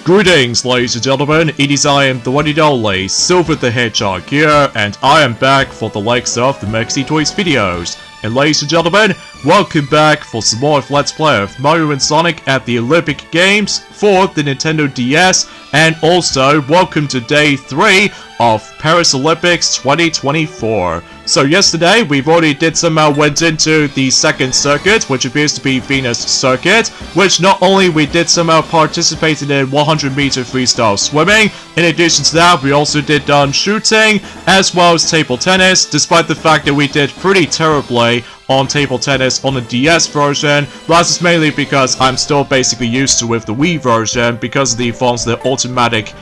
Greetings, ladies and gentlemen, it is I am the one and only Silver the Hedgehog here, and I am back for the likes of the Mexi Toys videos. And ladies and gentlemen, welcome back for some more of Let's Play of Mario and Sonic at the Olympic Games for the Nintendo DS, and also welcome to Day 3 of Paris Olympics 2024. So yesterday, we've already went into the second circuit, which appears to be Venus Circuit, which not only we did somehow participated in 100-meter freestyle swimming, in addition to that, we also did shooting, as well as table tennis, despite the fact that we did pretty terribly on table tennis on the DS version. That's is mainly because I'm still basically used to with the Wii version because of the automatic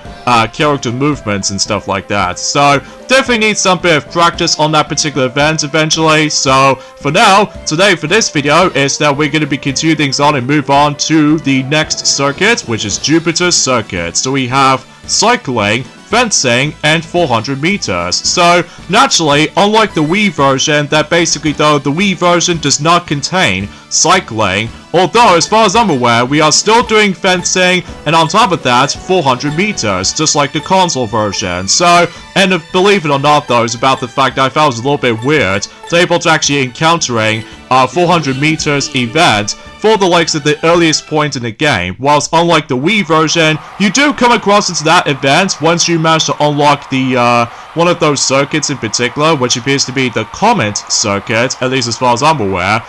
character movements and stuff like that. So definitely need some bit of practice on that particular event eventually. So for now, today for this video is that we're going to be continue things on and move on to the next circuit, which is Jupiter Circuit. So we have cycling, fencing, and 400 meters. So naturally, unlike the Wii version, that basically though the Wii version does not contain cycling, although as far as I'm aware, we are still doing fencing, and on top of that, 400 meters, just like the console version. So, and believe it or not though, it's about the fact that I found it was a little bit weird to able to actually encountering 400 meters event for the likes of the earliest point in the game, whilst unlike the Wii version, you do come across into that event once you manage to unlock the one of those circuits in particular, which appears to be the Comet Circuit, at least as far as I'm aware.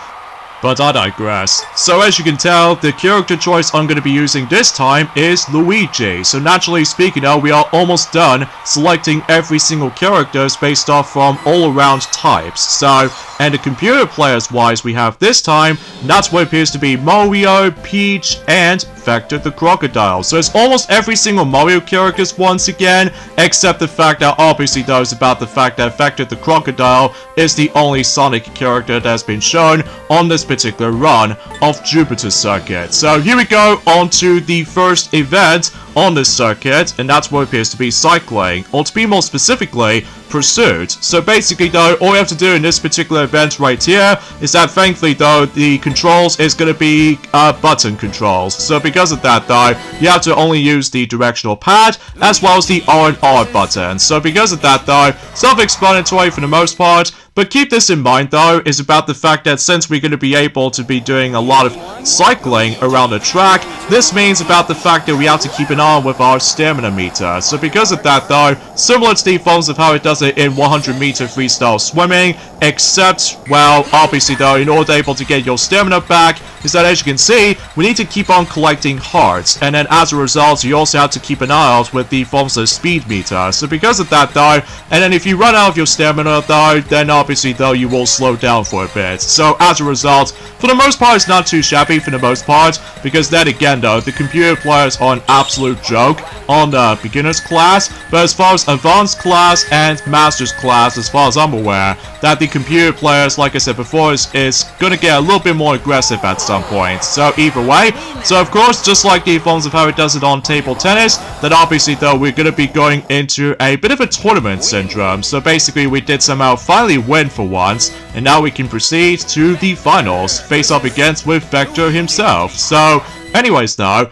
But I digress. So as you can tell, the character choice I'm going to be using this time is Luigi. So naturally speaking now, we are almost done selecting every single characters based off from all around types. So, and the computer players wise we have this time, that's what appears to be Mario, Peach, and Vector the Crocodile. So it's almost every single Mario characters once again, except the fact that obviously though is about the fact that Vector the Crocodile is the only Sonic character that has been shown on this particular run of Jupiter Circuit. So here we go on to the first event on this circuit, and that's what appears to be cycling, or to be more specifically, pursuit. So basically though, all you have to do in this particular event right here is that thankfully though, the controls is going to be button controls. So because of that though, you have to only use the directional pad as well as the R and R button. So because of that though, self-explanatory for the most part. But keep this in mind though, is about the fact that since we're going to be able to be doing a lot of cycling around the track, this means about the fact that we have to keep an eye on with our stamina meter. So because of that though, similar to the forms of how it does it in 100-meter freestyle swimming, except, well, obviously though, in order to able to get your stamina back, is that as you can see, we need to keep on collecting hearts, and then as a result, you also have to keep an eye out with the forms of speed meter. So because of that though, and then if you run out of your stamina though, then obviously though you will slow down for a bit. So as a result, for the most part it's not too shabby for the most part, because then again though, the computer players are an absolute joke on the beginner's class, but as far as advanced class and master's class, as far as I'm aware, that the computer players, like I said before, is gonna get a little bit more aggressive at some point. So either way, so of course, just like the forms of how it does it on table tennis, that obviously though we're gonna be going into a bit of a tournament syndrome. So basically we did somehow finally win for once, and now we can proceed to the finals, face up against with Vector himself. So anyways now,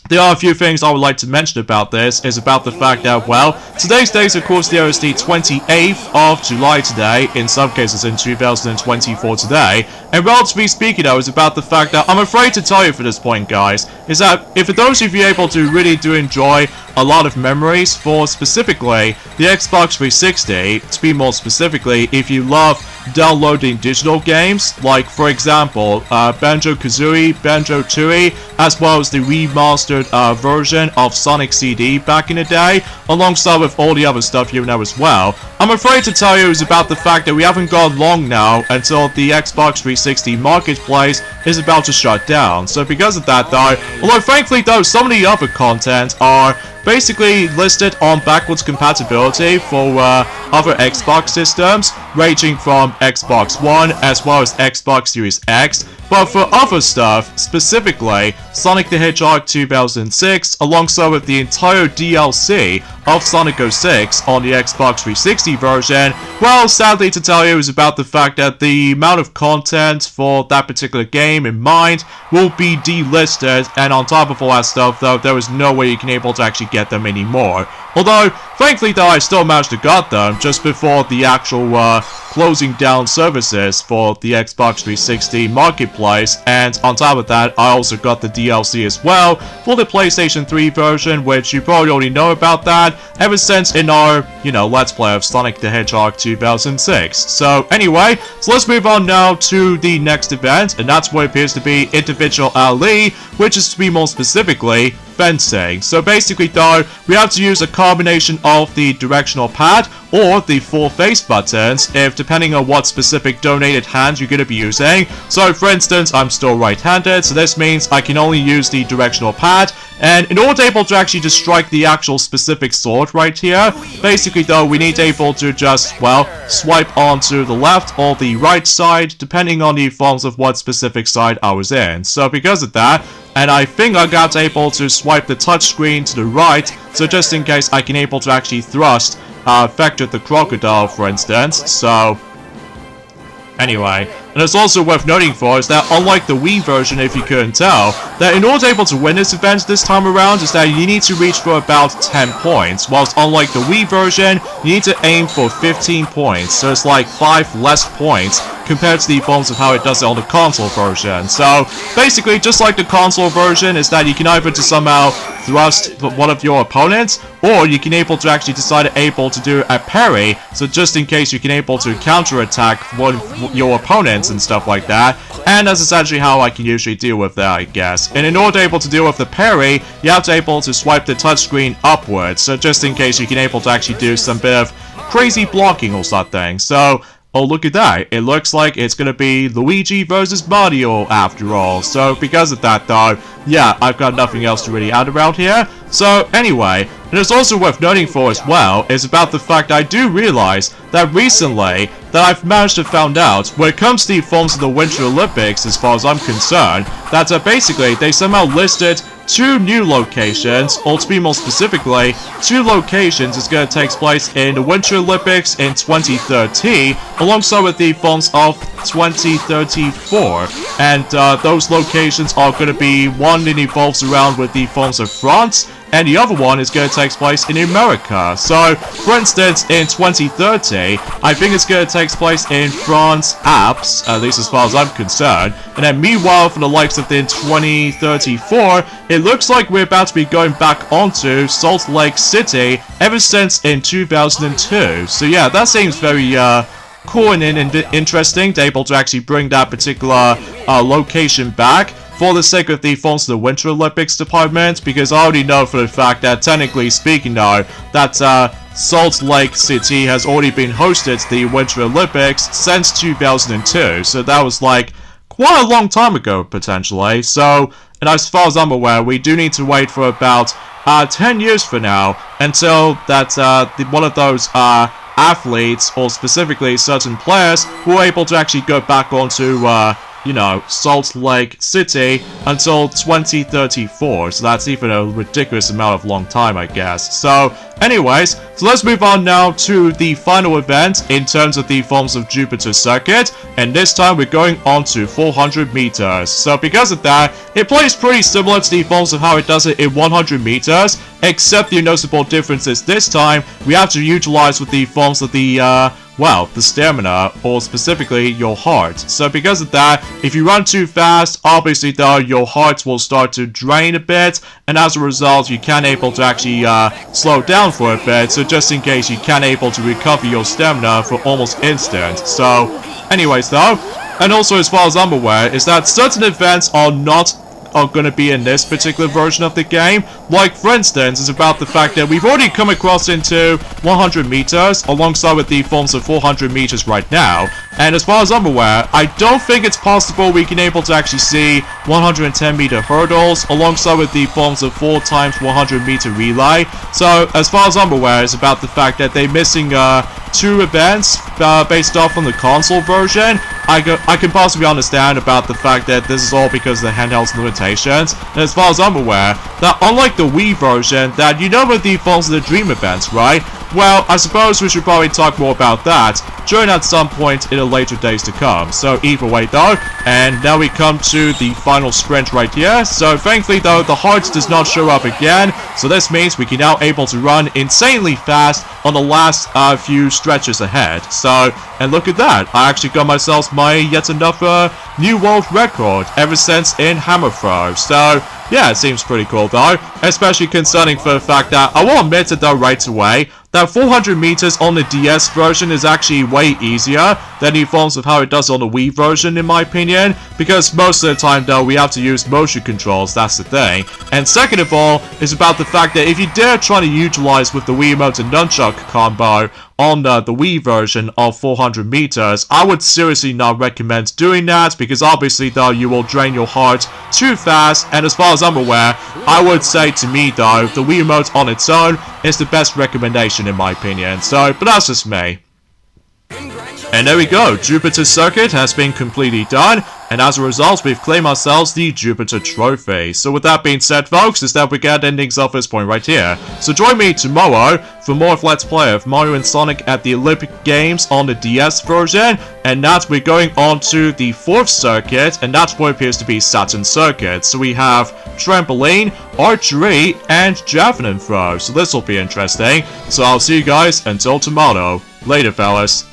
there are a few things I would like to mention about this, is about the fact that, well, today's date, of course, there is the 28th of July today, in some cases in 2024 today, and relatively speaking though, is about the fact that I'm afraid to tell you for this point, guys, is that if for those of you able to really do enjoy a lot of memories for specifically the Xbox 360, to be more specifically, if you love downloading digital games, like for example, Banjo-Kazooie, Banjo-Tooie, as well as the remastered version of Sonic CD back in the day, alongside with all the other stuff you know as well. I'm afraid to tell you is about the fact that we haven't gone long now until the Xbox 360 marketplace is about to shut down. So because of that though, although frankly though, some of the other content are basically listed on backwards compatibility for other Xbox systems, ranging from Xbox One as well as Xbox Series X, But for other stuff, specifically Sonic the Hedgehog 2006, alongside with the entire DLC of Sonic 06 on the Xbox 360 version, well, sadly to tell you is about the fact that the amount of content for that particular game in mind will be delisted, and on top of all that stuff though, there is no way you can able to actually get them anymore. Although, thankfully though, I still managed to get them just before the actual closing down services for the Xbox 360 marketplace, and on top of that, I also got the DLC as well for the PlayStation 3 version, which you probably already know about that ever since in our, Let's Play of Sonic the Hedgehog 2006. So anyway, so let's move on now to the next event, and that's what appears to be Individual Ali, which is to be more specifically fencing. So basically though, we have to use a combination of the directional pad or the 4 face buttons, if depending on what specific donated hand you're going to be using. So for instance, I'm still right-handed, so this means I can only use the directional pad, and in order to able to actually just strike the actual specific sword right here, basically though, we need to able to just, well, swipe onto the left or the right side, depending on the forms of what specific side I was in. So because of that, and I think I got able to swipe the touchscreen to the right, so just in case I can able to actually thrust Vector the Crocodile, for instance. So anyway, and it's also worth noting for is that unlike the Wii version, if you couldn't tell, that in order to able to win this event this time around is that you need to reach for about 10 points, whilst unlike the Wii version, you need to aim for 15 points, so it's like 5 less points compared to the forms of how it does it on the console version. So basically, just like the console version, is that you can either to somehow thrust one of your opponents, or you can able to actually decide to do a parry, so just in case you can able to counter-attack one of your opponents and stuff like that, and that's essentially how I can usually deal with that, I guess. And in order to able to deal with the parry, you have to able to swipe the touchscreen upwards, so just in case you can able to actually do some bit of crazy blocking or something. So oh, look at that. It looks like it's gonna be Luigi versus Mario after all. So because of that though, yeah, I've got nothing else to really add around here. So anyway, and it's also worth noting for as well is about the fact I do realize that recently that I've managed to find out when it comes to the forms of the Winter Olympics, as far as I'm concerned, that basically they somehow listed 2 new locations, or to be more specifically, 2 locations is going to take place in the Winter Olympics in 2030, alongside with the forms of 2034. And those locations are going to be, one that involves around with the forms of France, and the other one is going to take place in America. So, for instance, in 2030, I think it's going to take place in France Alps, at least as far as I'm concerned. And then meanwhile, for the likes of in 2034, it looks like we're about to be going back onto Salt Lake City ever since in 2002. So yeah, that seems very cool and interesting to able to actually bring that particular location back for the sake of the forms of the Winter Olympics department, because I already know for the fact that technically speaking though, that Salt Lake City has already been hosted to the Winter Olympics since 2002, so that was like quite a long time ago potentially. So, and as far as I'm aware, we do need to wait for about 10 years for now until that one of those athletes, or specifically certain players, who are able to actually go back onto Salt Lake City until 2034, so that's even a ridiculous amount of long time, I guess. So, anyways, so let's move on now to the final event in terms of the forms of Jupiter Circuit, and this time we're going on to 400 meters. So because of that, it plays pretty similar to the forms of how it does it in 100 meters, except the noticeable difference is this time we have to utilize with the forms of the the stamina, or specifically your heart. So because of that, if you run too fast, obviously though, your heart will start to drain a bit, and as a result, you can't able to actually slow down for a bit, so just in case you can't able to recover your stamina for almost instant. So anyways though, and also as far as I'm aware, is that certain events are going to be in this particular version of the game. Like, for instance, is about the fact that we've already come across into 100 meters, alongside with the forms of 400 meters right now. And as far as I'm aware, I don't think it's possible we can able to actually see 110 meter hurdles, alongside with the forms of 4 times 100 meter relay. So, as far as I'm aware, it's about the fact that they're missing 2 events based off on the console version, I can possibly understand about the fact that this is all because of the handheld's limitations. And as far as I'm aware, that unlike the Wii version, that you know about the Phones of the Dream events, right? Well, I suppose we should probably talk more about that during at some point in the later days to come. So either way though, and now we come to the final sprint right here. So thankfully though, the heart does not show up again. So this means we can now able to run insanely fast on the last few stretches ahead. So, and look at that, I actually got myself my yet another new world record ever since in Hammer Throw. So yeah, it seems pretty cool though, especially concerning for the fact that I will admit it though right away, that 400 meters on the DS version is actually way easier than the forms of how it does on the Wii version in my opinion, because most of the time though we have to use motion controls, that's the thing. And second of all, is about the fact that if you dare try to utilize with the Wiimote and Nunchuck combo on the Wii version of 400 meters, I would seriously not recommend doing that, because obviously though you will drain your heart too fast, and as far as I'm aware, I would say to me though, the Wiimote on its own is the best recommendation in my opinion. So, but that's just me. And there we go, Jupiter Circuit has been completely done, and as a result, we've claimed ourselves the Jupiter Trophy. So with that being said, folks, is that we get endings off this point right here. So join me tomorrow for more of Let's Play of Mario and Sonic at the Olympic Games on the DS version, and that we're going on to the 4th circuit, and that's what appears to be Saturn Circuit. So we have trampoline, archery, and javelin throw. So this will be interesting. So I'll see you guys until tomorrow. Later, fellas.